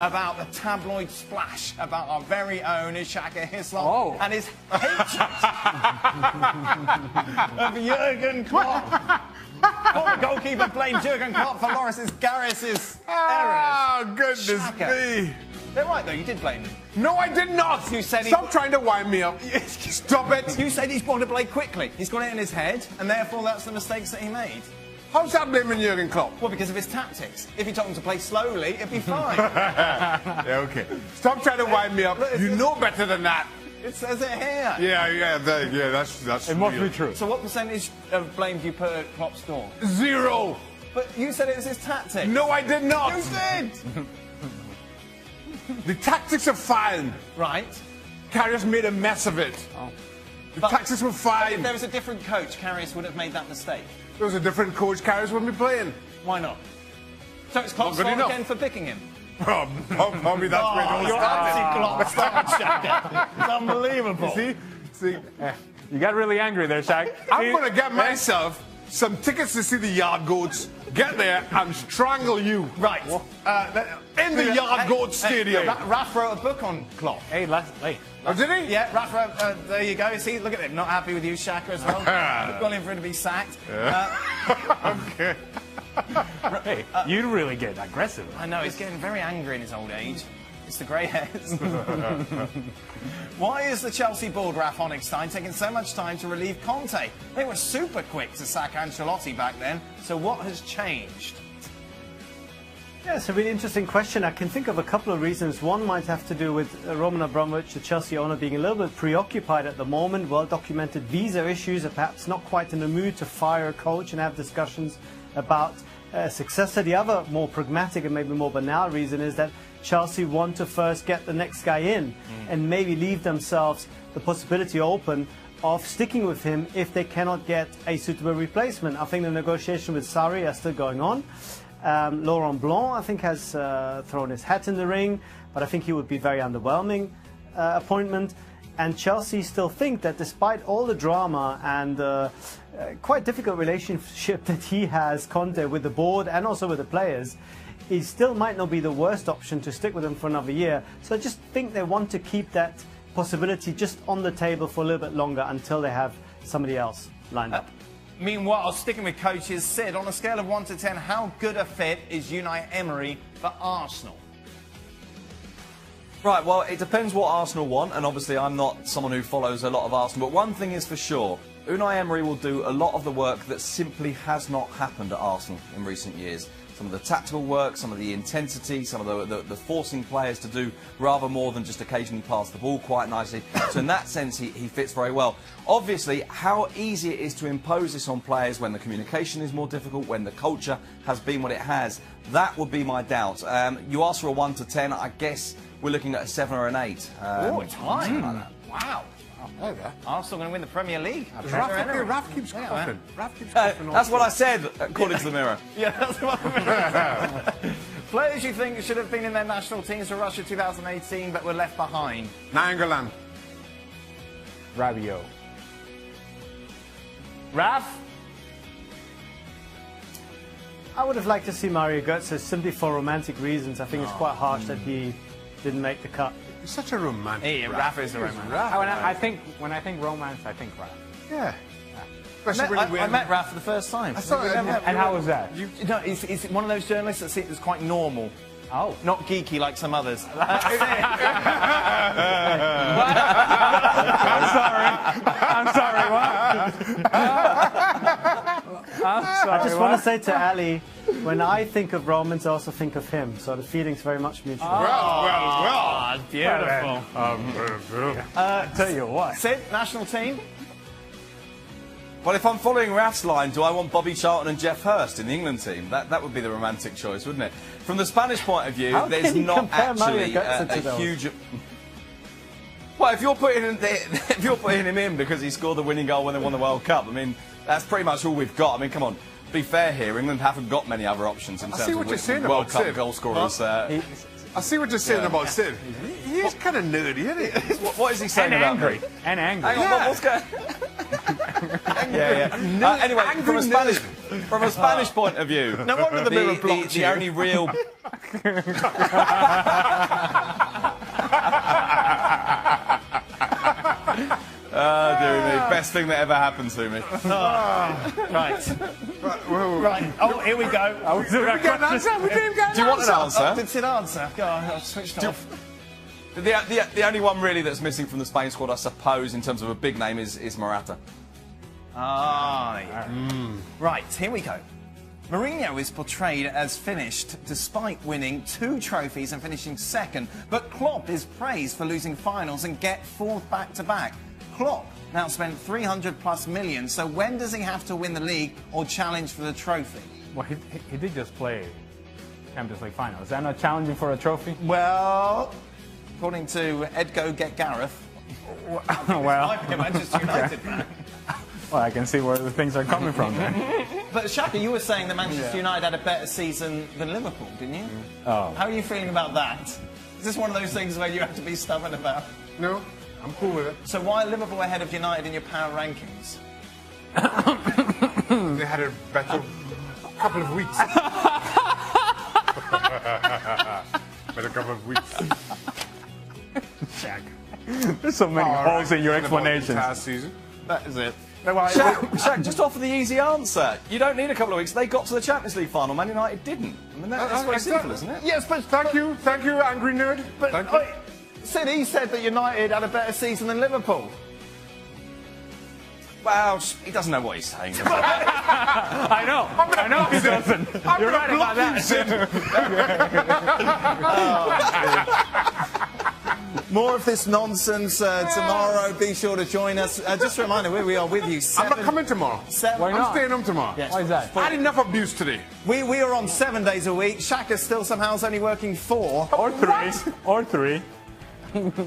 about the tabloid splash about our very own Shaka Hislop and his hatred of Jurgen Klopp. Former goalkeeper blamed Jurgen Klopp for Garris's errors. Oh, goodness Shaka. me. They're right, though. You did blame him. No, I did not. You said Stop trying to wind me up. Stop it. You said he's got to play quickly. He's got it in his head, and therefore that's the mistakes that he made. How's that blaming Jurgen Klopp? Well, because of his tactics. If you told him to play slowly, it'd be fine. Yeah, okay. Stop trying to wind me up. You know better than that. It says it here. Yeah, that's It must be true. So what percentage of blame do you put at Klopp's door? 0. But you said it was his tactics. No, I did not. You did. The tactics are fine. Right. Karius made a mess of it. The tactics were fine. If there was a different coach, Karius would have made that mistake. There was a different coach, Karius wouldn't be playing. Why not? So it's Klopp's fault again for picking him? Probably that's where it all You're anti-Klopp start, Shaka. It's unbelievable. See? You got really angry there, Shaq. I'm going to get myself some tickets to see the Yard Goats. Get there and strangle you. Right. In the Yard Goats Stadium. Raf wrote a book on Klopp. Hey, Oh, did he? Yeah, Raf wrote, there you go. See, look at him. Not happy with you, Shaka, as well. Calling for him to be sacked. Okay. Hey, you really get aggressive. I know, he's getting very angry in his old age. It's the grey hairs. Why is the Chelsea board, Raf Honigstein, taking so much time to relieve Conte? They were super quick to sack Ancelotti back then, so what has changed? Yeah, it's a really interesting question. I can think of a couple of reasons. One might have to do with Roman Abramovich, the Chelsea owner, being a little bit preoccupied at the moment, well-documented visa issues, and perhaps not quite in the mood to fire a coach and have discussions about a successor. The other more pragmatic and maybe more banal reason is that Chelsea want to first get the next guy in and maybe leave themselves the possibility open of sticking with him if they cannot get a suitable replacement. I think the negotiation with Sarri are still going on. Laurent Blanc, I think, has thrown his hat in the ring, but I think he would be a very underwhelming appointment. And Chelsea still think that despite all the drama and quite difficult relationship that he has, Conte, with the board and also with the players, he still might not be the worst option to stick with him for another year. So I just think they want to keep that possibility just on the table for a little bit longer until they have somebody else lined up. Meanwhile, sticking with coaches, Sid, on a scale of 1 to 10, how good a fit is Unai Emery for Arsenal? Right, well, it depends what Arsenal want, and obviously I'm not someone who follows a lot of Arsenal, but one thing is for sure, Unai Emery will do a lot of the work that simply has not happened at Arsenal in recent years. Some of the tactical work, some of the intensity, some of the forcing players to do rather more than just occasionally pass the ball quite nicely. So in that sense, he fits very well. Obviously, how easy it is to impose this on players when the communication is more difficult, when the culture has been what it has, that would be my doubt. You asked for a 1 to 10, I guess we're looking at a 7 or an 8. Oh, it's high. Wow. There you go. Arsenal going to win the Premier League. Raf keeps coughing. Raf keeps coughing. That's what I said, according to the Mirror. Yeah, that's what I mean. Players you think should have been in their national teams for Russia 2018 but were left behind? Nangolan. Rabiot. Raf? I would have liked to see Mario Götze simply for romantic reasons. I think it's quite harsh that he didn't make the cut. You're such a romantic. Hey, Raf is a romantic. When I think romance, I think Raf. Yeah. I met Raf for the first time. And how was that? No, he's one of those journalists that seems quite normal. Oh. Not geeky like some others. I'm sorry, what? I just want to say to Ali, when I think of romance, I also think of him. So the feeling's very much mutual. Well. Beautiful. Tell you what. Sid, national team? Well, if I'm following Raf's line, do I want Bobby Charlton and Jeff Hurst in the England team? That would be the romantic choice, wouldn't it? From the Spanish point of view, there's not actually a huge... Well, if you're putting him in because he scored the winning goal when they won the World Cup, I mean, that's pretty much all we've got. I mean, come on, be fair here. England haven't got many other options in terms of World Cup goal scorers. I see what you're saying about Sid. He is kind of nerdy, isn't he? What is he saying and about angry. me? And angry. Hang on, what's going Anyway, from a Spanish point of view, No wonder the Mirror blocked the only real Dear me, best thing that ever happened to me. Right. Right. Oh, here we go. We didn't get an answer. We didn't get an Do you want an answer. answer? It's an answer. Go on, I've switched off. The only one really that's missing from the Spain squad, I suppose, in terms of a big name, is Morata. Ah, yeah. Right, here we go. Mourinho is portrayed as finished despite winning 2 trophies and finishing second, but Klopp is praised for losing finals and get 4th back-to-back. Klopp now spent 300 plus million, so when does he have to win the league or challenge for the trophy? Well, he did just play Champions League final. Is that not challenging for a trophy? Well, according to Edgo Get Gareth, Well, I'm a Manchester United fan. well, I can see where the things are coming from there. But Shaka, you were saying that Manchester United had a better season than Liverpool, didn't you? Oh. How are you feeling about that? Is this one of those things where you have to be stubborn about? No, I'm cool with it. So why are Liverpool ahead of United in your power rankings? They had a better couple of weeks. Better couple of weeks. Shaq. There's so many holes in your explanations. Last season. That is it. Shaq, just offer the easy answer. You don't need a couple of weeks. They got to the Champions League final. Man United didn't. I mean, that's very simple, isn't it? Yes, but Thank you, angry nerd. But Thank you. he said that United had a better season than Liverpool. Well, he doesn't know what he's saying. I know he doesn't. You're right about that. More of this nonsense tomorrow. Be sure to join us. Just a reminder, we are with you. I'm not coming tomorrow. Why I'm not? staying home tomorrow. Yes. Why is that? I had enough abuse today. We are on 7 days a week. Shaka's still somehow is only working 4. Or 3. Or 3. Maybe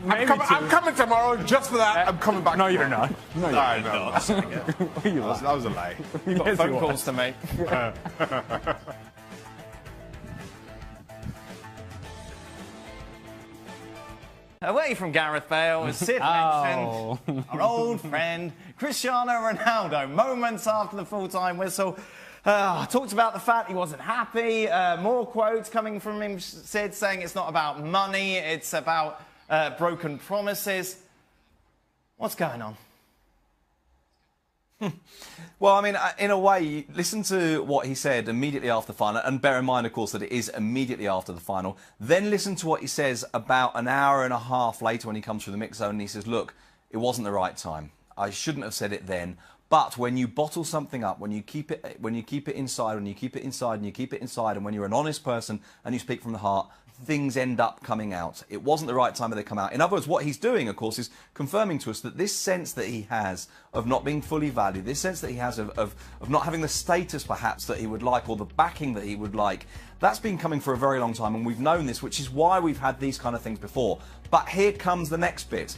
I'm coming tomorrow just for that. I'm coming back. No, tomorrow. you're not. No, you're I not. know. You are. That was a lie. We've got Yes, phone you calls to make. Away from Gareth Bale, as Sid mentioned, our old friend Cristiano Ronaldo. Moments after the full-time whistle, talked about the fact he wasn't happy. More quotes coming from him, Sid, saying it's not about money, it's about broken promises. What's going on? Well, I mean, in a way, listen to what he said immediately after the final, and bear in mind, of course, that it is immediately after the final. Then listen to what he says about an hour and a half later when he comes through the mix zone and he says, look, it wasn't the right time. I shouldn't have said it then. But when you bottle something up, when you keep it inside, when you keep it inside, and you keep it inside, and when you're an honest person and you speak from the heart, things end up coming out. It wasn't the right time that they come out. In other words, what he's doing, of course, is confirming to us that this sense that he has of not being fully valued, this sense that he has of not having the status perhaps that he would like or the backing that he would like, that's been coming for a very long time, and we've known this, which is why we've had these kind of things before. But here comes the next bit.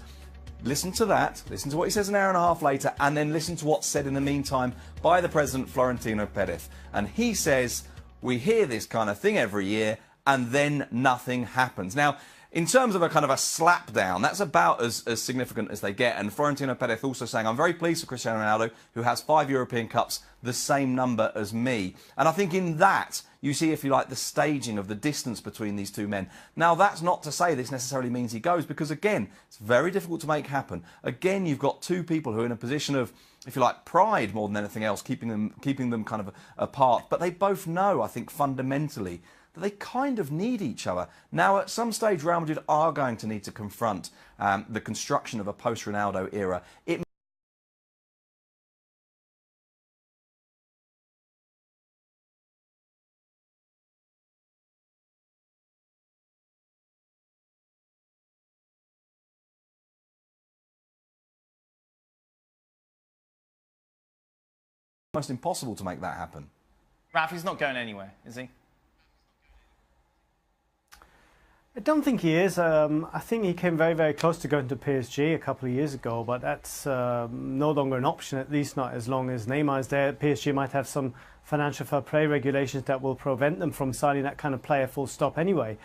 Listen to that, listen to what he says an hour and a half later, and then listen to what's said in the meantime by the president, Florentino Perez. And he says, we hear this kind of thing every year, and then nothing happens. Now, in terms of a kind of a slap down, that's about as significant as they get. And Florentino Perez also saying, I'm very pleased for Cristiano Ronaldo, who has 5 European Cups, the same number as me. And I think in that, you see, if you like, the staging of the distance between these two men. Now, that's not to say this necessarily means he goes, because again, it's very difficult to make happen. Again, you've got two people who are in a position of, if you like, pride more than anything else, keeping them kind of apart. But they both know, I think, fundamentally, that they kind of need each other. Now, at some stage, Real Madrid are going to need to confront the construction of a post-Ronaldo era. It almost impossible to make that happen. Rafi's not going anywhere, is he? I don't think he is. I think he came very, very close to going to PSG a couple of years ago, but that's no longer an option, at least not as long as Neymar is there. PSG might have some financial fair play regulations that will prevent them from signing that kind of player full stop anyway.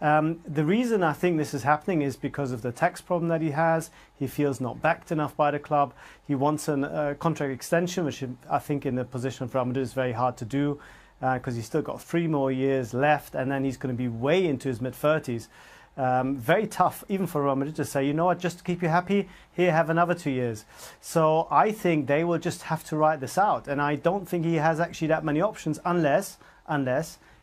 The reason I think this is happening is because of the tax problem that he has. He feels not backed enough by the club. He wants a contract extension, which I think in the position of Real Madrid is very hard to do. because he's still got 3 more years left, and then he's going to be way into his mid-30s. Very tough, even for Real Madrid, to say, you know what, just to keep you happy, here, have another 2 years. So I think they will just have to ride this out, and I don't think he has actually that many options unless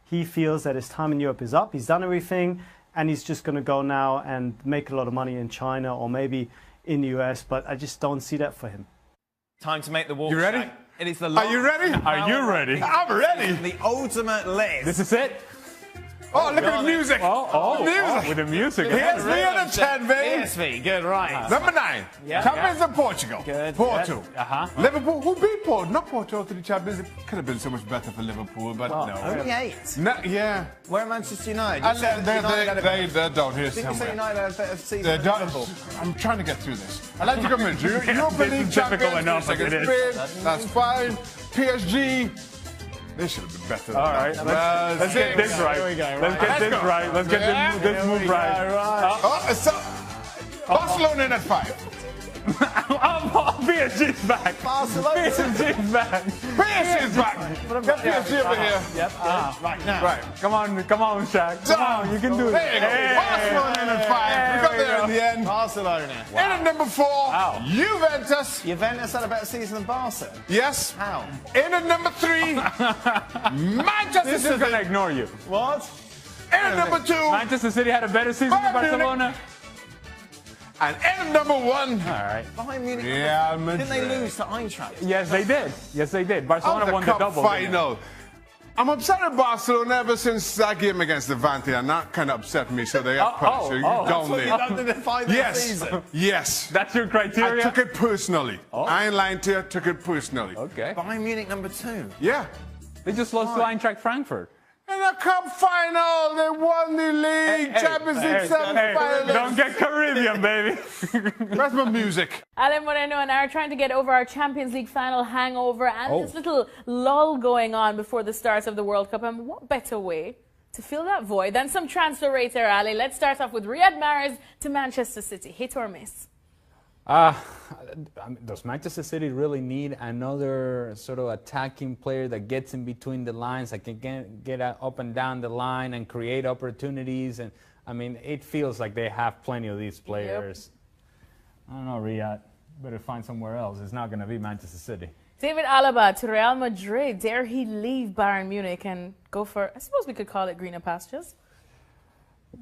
he feels that his time in Europe is up, he's done everything, and he's just going to go now and make a lot of money in China or maybe in the US, but I just don't see that for him. Time to make the walk. You ready? Shaq. It is the Are you ready? Are you ready? I'm ready. The ultimate list. This is it? Oh, look at the music. Music. With the music. PSV on the 10, baby. PSV, good, right. Number 9. Yeah. Champions of Portugal. Good. Porto. Uh-huh. Liverpool, who beat Porto? Not Porto to the Champions. It could have been so much better for Liverpool, but no. Only 8. No, yeah. Where are Manchester United? And they're down here Did you say somewhere. United had a better season They're than down. Liverpool? I'm trying to get through this. I'd like to convince you. Europa League difficult champions, enough as second it is. Spain, that's fine. PSG, they should have been better than All right, that. let's get this right. Here we go, Let's get this go. right. Let's get this move right. Oh, so, Barcelona in at 5. PSG's back. Barcelona. PSG's back. PSG's back. Get PSG over here. Yep. Right now. Right. Come on, Shaq. Come on, you can do it. There you go. Hey. Barcelona in at 5. We got there in the end. Barcelona. In at number 4, Juventus. Juventus had a better season than Barca. Yes. How? In at number 3, Manchester This is City. gonna ignore you. What? In at number 2, Manchester City had a better season than Bayern Munich. Barcelona. and in at number 1, All right. Bayern Munich. Real Didn't they Madrid. lose to Eintracht? Yes, they did. Yes, they did. Of Barcelona the won the cup double. didn't they? final. I'm upset at Barcelona ever since that game against Levante, and that kind of upset me, so they have punished. So you oh. down What you there. done to define the Yes, season? yes. That's your I criteria? took it personally. I ain't lying to you, I took it personally. Okay. Bayern Munich number 2. Yeah. They just lost to Eintracht Frankfurt. In the cup final, they won the league, Champions League semi-finals. Don't get Caribbean, baby. Where's my music? Alan Moreno and I are trying to get over our Champions League final hangover and this little lull going on before the start of the World Cup. And what better way to fill that void than some transfer rates, Ali? Let's start off with Riyad Mahrez to Manchester City. Hit or miss? Does Manchester City really need another sort of attacking player that gets in between the lines, that can get up and down the line and create opportunities? And I mean, it feels like they have plenty of these players. I don't know, Riyad. Better find somewhere else. It's not going to be Manchester City. David Alaba to Real Madrid. Dare he leave Bayern Munich and go for, I suppose we could call it greener pastures?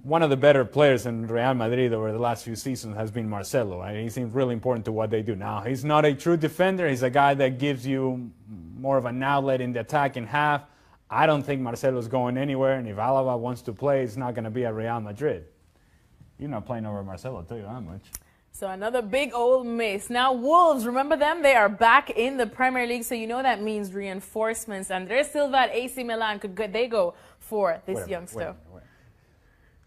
One of the better players in Real Madrid over the last few seasons has been Marcelo. He seems really important to what they do now. He's not a true defender. He's a guy that gives you more of an outlet in the attacking half. I don't think Marcelo's going anywhere, and if Alaba wants to play, it's not going to be at Real Madrid. You're not playing over Marcelo, I'll tell you that much. So another big old miss. Now Wolves, remember them? They are back in the Premier League, so you know that means reinforcements. Andres Silva at AC Milan, could they go for this youngster?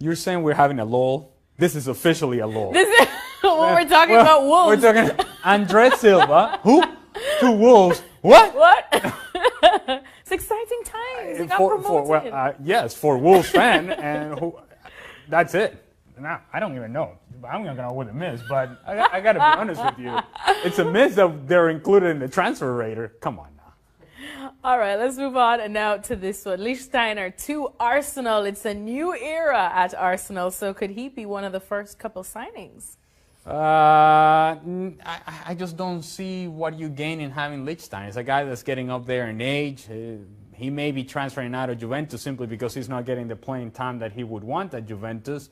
You're saying we're having a lull? This is officially a lull. This is what we're talking about, Wolves. We're talking Andres Silva. Who? To Wolves. What? What? It's exciting times. He got promoted. Yes, for Wolves fan, and that's it. Now, I don't even know. I'm going to go with a miss, but I got to be honest with you. It's a miss that they're included in the transfer radar. Come on now. All right, let's move on and now to this one. Lichtsteiner to Arsenal. It's a new era at Arsenal, so could he be one of the first couple signings? I just don't see what you gain in having Lichtsteiner. It's a guy that's getting up there in age. He may be transferring out of Juventus simply because he's not getting the playing time that he would want at Juventus.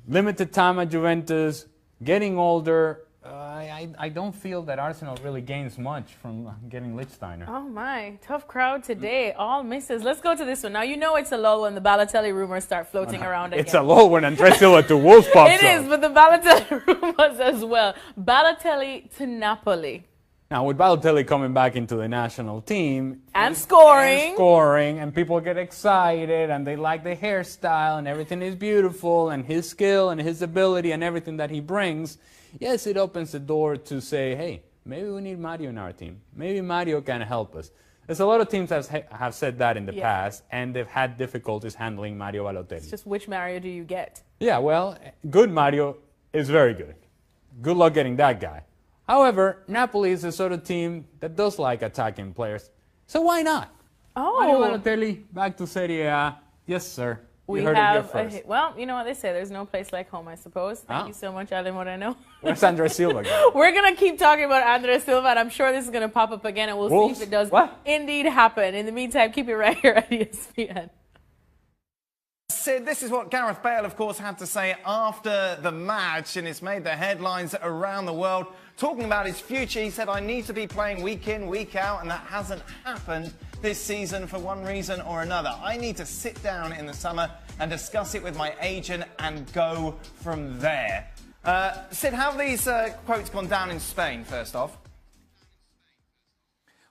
Limited time at Juventus, getting older. I don't feel that Arsenal really gains much from getting Lichtsteiner. Oh my, tough crowd today. All misses. Let's go to this one. Now you know it's a lull when the Balotelli rumors start floating around again. It's a lull when Andres Silva to Wolves pops up. It is, but the Balotelli rumors as well. Balotelli to Napoli. Now, with Balotelli coming back into the national team And scoring. and people get excited, and they like the hairstyle, and everything is beautiful, and his skill, and his ability, and everything that he brings, yes, it opens the door to say, hey, maybe we need Mario in our team. Maybe Mario can help us. There's a lot of teams that have said that in the past, and they've had difficulties handling Mario Balotelli. It's just which Mario do you get? Yeah, well, good Mario is very good. Good luck getting that guy. However, Napoli is the sort of team that does like attacking players. So why not? Mario Balotelli, back to Serie A. Yes, sir. We have, well, you know what they say, there's no place like home, I suppose. Thank you so much, Ale Moreno. Where's Andres Silva? We're going to keep talking about Andres Silva, and I'm sure this is going to pop up again, and we'll see if it does indeed happen. In the meantime, keep it right here at ESPN. Sid, this is what Gareth Bale, of course, had to say after the match, and it's made the headlines around the world. Talking about his future, he said, I need to be playing week in, week out, and that hasn't happened this season for one reason or another. I need to sit down in the summer and discuss it with my agent and go from there. Sid, how have these quotes gone down in Spain, first off?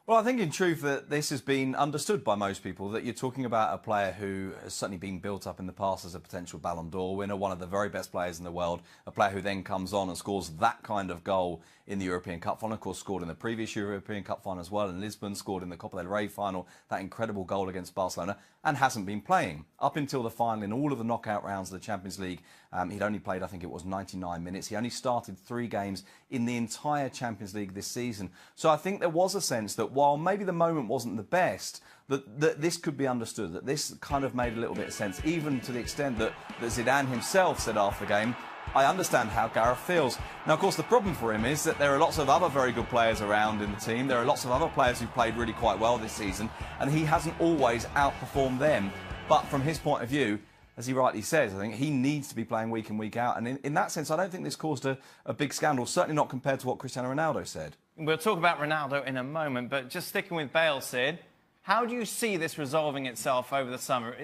Well, I think in truth that this has been understood by most people, that you're talking about a player who has certainly been built up in the past as a potential Ballon d'Or winner, one of the very best players in the world, a player who then comes on and scores that kind of goal in the European Cup final, of course scored in the previous European Cup final as well in Lisbon, scored in the Copa del Rey final, that incredible goal against Barcelona, and hasn't been playing. Up until the final, in all of the knockout rounds of the Champions League, he'd only played, I think it was 99 minutes. He only started 3 games in the entire Champions League this season. So I think there was a sense that while maybe the moment wasn't the best, that this could be understood, that this kind of made a little bit of sense, even to the extent that Zidane himself said after the game, I understand how Gareth feels. Now, of course, the problem for him is that there are lots of other very good players around in the team. There are lots of other players who played really quite well this season, and he hasn't always outperformed them. But from his point of view, as he rightly says, I think he needs to be playing week in, week out. And in that sense, I don't think this caused a big scandal, certainly not compared to what Cristiano Ronaldo said. We'll talk about Ronaldo in a moment, but just sticking with Bale, Sid, how do you see this resolving itself over the summer?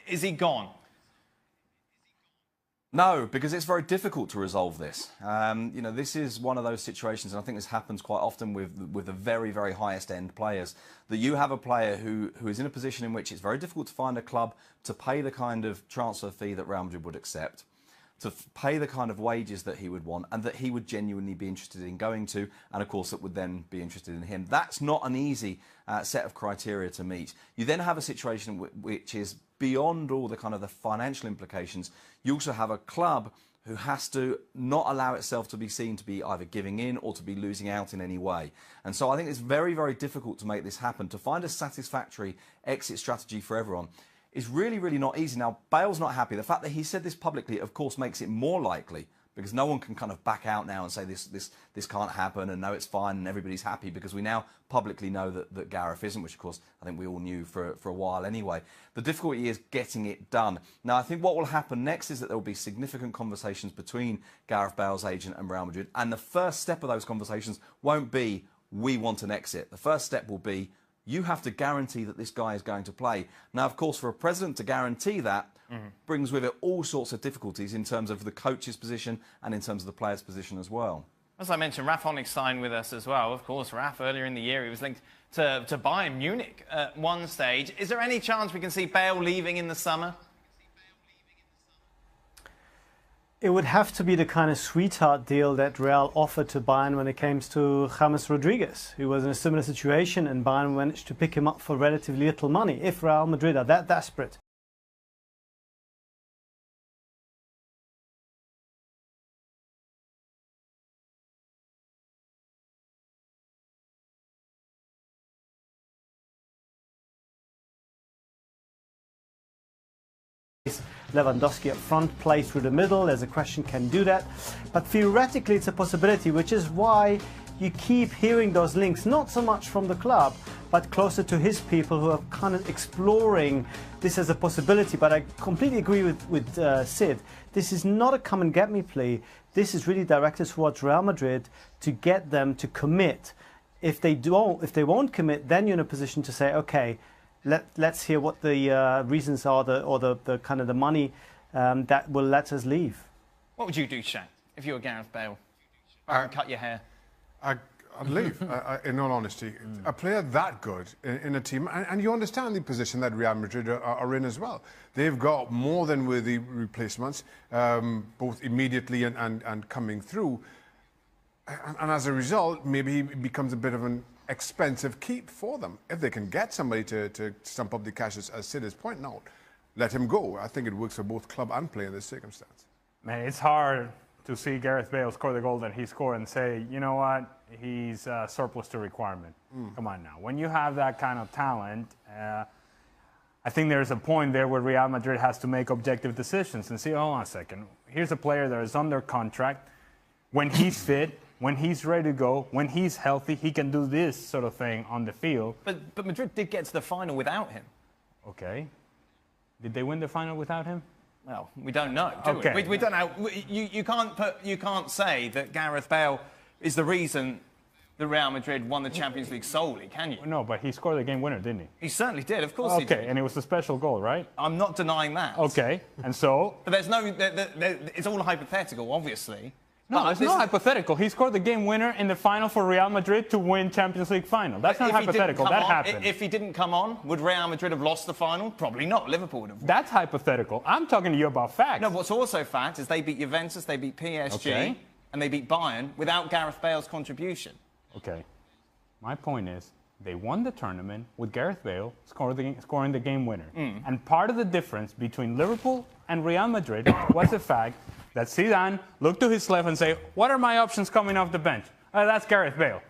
Is he gone? No, because it's very difficult to resolve this. You know, this is one of those situations, and I think this happens quite often with the very, very highest end players, that you have a player who is in a position in which it's very difficult to find a club to pay the kind of transfer fee that Real Madrid would accept, to pay the kind of wages that he would want and that he would genuinely be interested in going to, and of course that would then be interested in him. That's not an easy set of criteria to meet. You then have a situation which is beyond all the kind of the financial implications. You also have a club who has to not allow itself to be seen to be either giving in or to be losing out in any way. And so I think it's very, very difficult to make this happen. To find a satisfactory exit strategy for everyone is really, really not easy. Now, Bale's not happy. The fact that he said this publicly, of course, makes it more likely, because no one can kind of back out now and say this can't happen and no, it's fine and everybody's happy, because we now publicly know that Gareth isn't, which of course I think we all knew for a while anyway. The difficulty is getting it done. Now, I think what will happen next is that there will be significant conversations between Gareth Bale's agent and Real Madrid, and the first step of those conversations won't be, we want an exit. The first step will be, you have to guarantee that this guy is going to play. Now, of course, for a president to guarantee that brings with it all sorts of difficulties in terms of the coach's position and in terms of the player's position as well. As I mentioned, Raf Honig signed with us as well. Of course, Raf, earlier in the year, he was linked to Bayern Munich at one stage. Is there any chance we can see Bale leaving in the summer? It would have to be the kind of sweetheart deal that Real offered to Bayern when it came to James Rodriguez, who was in a similar situation, and Bayern managed to pick him up for relatively little money, if Real Madrid are that desperate. Lewandowski up front, play through the middle. There's a question, can do that. But theoretically, it's a possibility, which is why you keep hearing those links, not so much from the club, but closer to his people who are kind of exploring this as a possibility. But I completely agree with Sid. This is not a come and get me plea. This is really directed towards Real Madrid to get them to commit. If they won't commit, then you're in a position to say, okay, let's hear what the reasons are, or the kind of the money that will let us leave. What would you do, Shane, if you were Gareth Bale? Cut your hair. I'd leave, in all honesty. A player that good in a team, and you understand the position that Real Madrid are in as well. They've got more than worthy replacements, both immediately and coming through. And as a result, maybe he becomes a bit of an expensive keep for them. If they can get somebody to stump up the cash, as Sid is pointing out, let him go. I think it works for both club and player in this circumstance. Man, it's hard to see Gareth Bale score the goal that he scored and say, you know what, he's surplus to requirement. Come on now. When you have that kind of talent, I think there's a point there where Real Madrid has to make objective decisions and see, hold on a second, here's a player that is under contract. When he's fit, when he's ready to go, when he's healthy, he can do this sort of thing on the field. But Madrid did get to the final without him. Okay. Did they win the final without him? Well, we don't know, do we? We don't know. You can't say that Gareth Bale is the reason that Real Madrid won the Champions League solely, can you? No, but he scored the game winner, didn't he? He certainly did, of course he did. Okay, and it was a special goal, right? I'm not denying that. Okay, and so? But there's no... it's all hypothetical, obviously. No, it's not hypothetical. He scored the game winner in the final for Real Madrid to win Champions League final. That's not hypothetical. That happened. If he didn't come on, would Real Madrid have lost the final? Probably not. Liverpool would have won. That's hypothetical. I'm talking to you about facts. No, what's also fact is they beat Juventus, they beat PSG, and they beat Bayern without Gareth Bale's contribution. Okay. My point is, they won the tournament with Gareth Bale scoring the game winner. And part of the difference between Liverpool and Real Madrid was the fact that Zidane looked to his left and said, what are my options coming off the bench? That's Gareth Bale.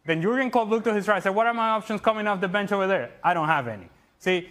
Then Jurgen Klopp looked to his right and said, what are my options coming off the bench over there? I don't have any. See,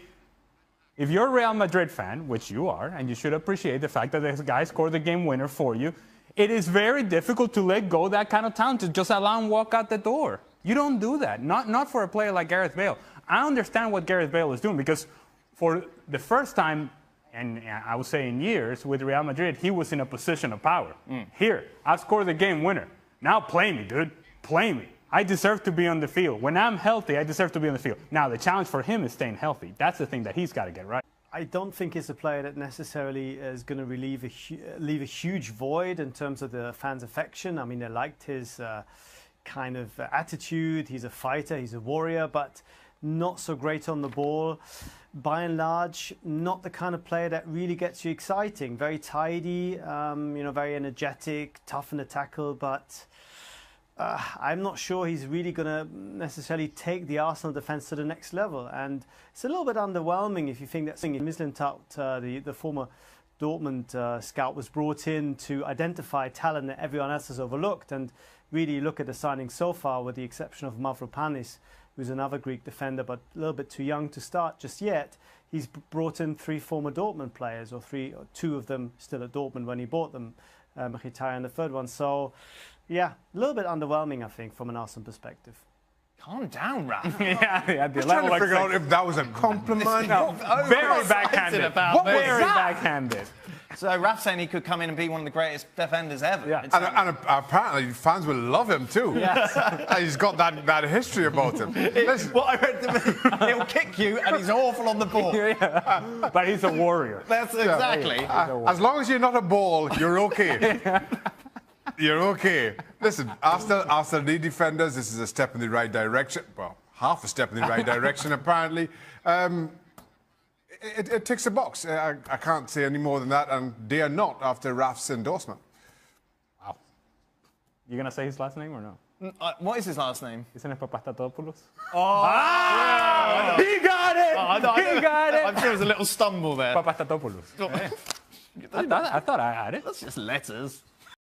if you're a Real Madrid fan, which you are, and you should appreciate the fact that this guy scored the game winner for you, it is very difficult to let go of that kind of talent, to just allow him walk out the door. You don't do that, not for a player like Gareth Bale. I understand what Gareth Bale is doing because for the first time, and I would say in years, with Real Madrid, he was in a position of power. Here, I've scored the game winner. Now play me, dude. Play me. I deserve to be on the field. When I'm healthy, I deserve to be on the field. Now, the challenge for him is staying healthy. That's the thing that he's got to get right. I don't think he's a player that necessarily is going to leave a huge void in terms of the fans' affection. I mean, they liked his kind of attitude. He's a fighter, he's a warrior, but not so great on the ball. By and large, not the kind of player that really gets you exciting. Very tidy, very energetic, tough in the tackle, but I'm not sure he's really going to necessarily take the Arsenal defence to the next level. And it's a little bit underwhelming if you think that Mislintat, the former Dortmund scout, was brought in to identify talent that everyone else has overlooked. And really look at the signings so far, with the exception of Mavropanis, who's another Greek defender, but a little bit too young to start just yet. He's brought in 3 former Dortmund players, or 2 of them still at Dortmund when he bought them, Mkhitaryan and the third one. So, yeah, a little bit underwhelming, I think, from an Arsenal perspective. Calm down, Raf. I was trying to figure out if that was a compliment. No, very backhanded. Very backhanded. So Raf's saying he could come in and be one of the greatest defenders ever. Yeah. And apparently fans will love him too. Yes. He's got that history about him. What I read, he'll kick you and he's awful on the ball. Yeah. But he's a warrior. That's exactly. As long as you're not a ball, you're okay. You're okay. Listen, Arsenal need defenders. This is a step in the right direction. Well, half a step in the right direction, apparently. It ticks a box. I can't say any more than that, and they are not after Raf's endorsement. Wow. You going to say his last name or no? What is his last name? Isn't it Papastatopoulos? Oh! Ah! He got it! He got it! I'm sure there was a little stumble there. Papastatopoulos. I thought I had it. That's just letters.